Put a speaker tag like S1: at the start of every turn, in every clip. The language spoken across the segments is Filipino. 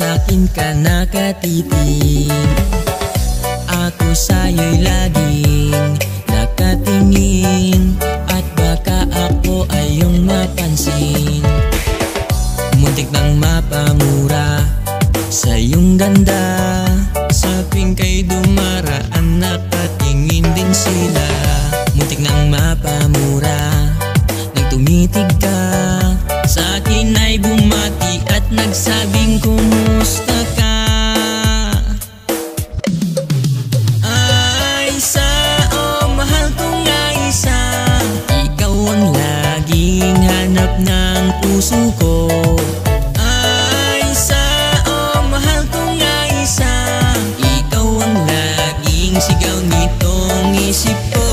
S1: sa'kin ka nakatitig. Ako sa'yo'y laging nakatingin, at baka ako ay iyong mapansin. Muntik nang mapamura sa iyong ganda, sa tuwing kay dumaraan nakatingin din sila. Muntik nang mapamura nang tumitig ka, sa akin ay bumati at nagsabing kumusta ka. Ay sao mahal kong Aisa, ikaw ang laging hanap ng puso ko. Ay sao mahal kong Aisa, ikaw ang laging sigaw nitong isip ko.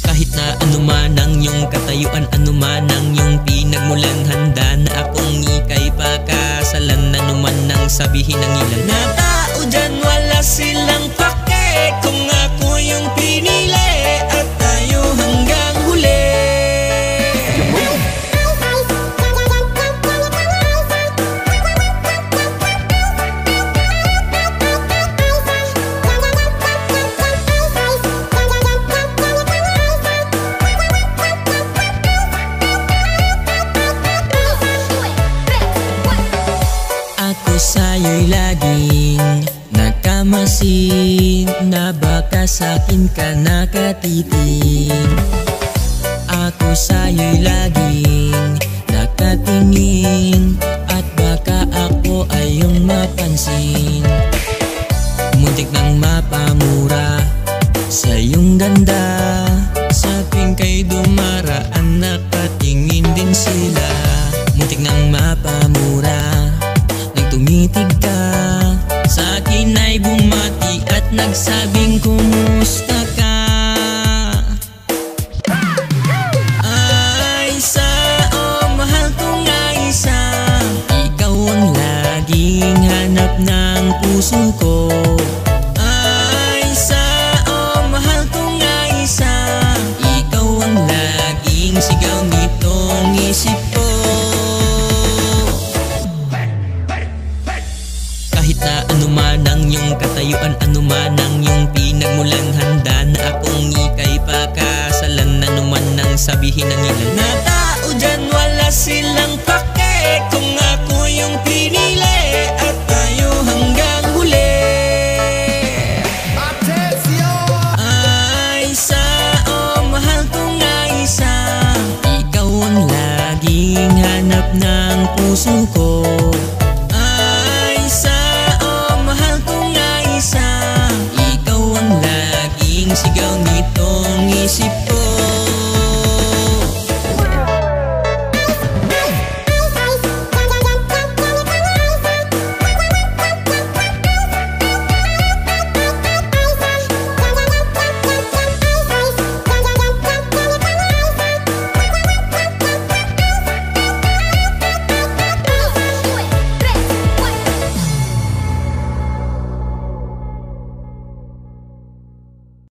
S1: Kahit na anuman ang iyong katayuan, anuman ang iyong pinagmulan, handa na akong ika'y pakasalan. Anuman ang sabihin ng ilan na tao dyan, wala silang pake kung ako yung pinili at tayo hanggang huli. Ako sa'yo'y laging nakamasid, na baka sa'kin ka nakatitig. Ako sa'yo'y laging nakatingin, at baka ako ay iyong mapansin. Muntik nang mapamura sa iyong ganda, sa tuwing kay dumaraan nakatingin din sila. Muntik nang mapamura nang tumitig ka, sa akin ay bumati at nagsabing kumusta ka. Ay sao mahal kong Aisa, ikaw ang laging hanap ng puso ko. Ay sao mahal kong Aisa, ikaw ang laging sigaw nitong isip ko. Kahit na anuman ang iyong katayuan, anuman ang iyong pinagmulan, handa na akong ika'y pakasalan. Anuman ang sabihin ng ilan na tao dyan, wala silang pake kung ako yung pinili at tayo hanggang huli. Ay sao mahal kong Aisa, ikaw ang laging hanap ng puso ko. Ay sao mahal kong Aisa, ikaw ang laging sigaw nitong isip ko.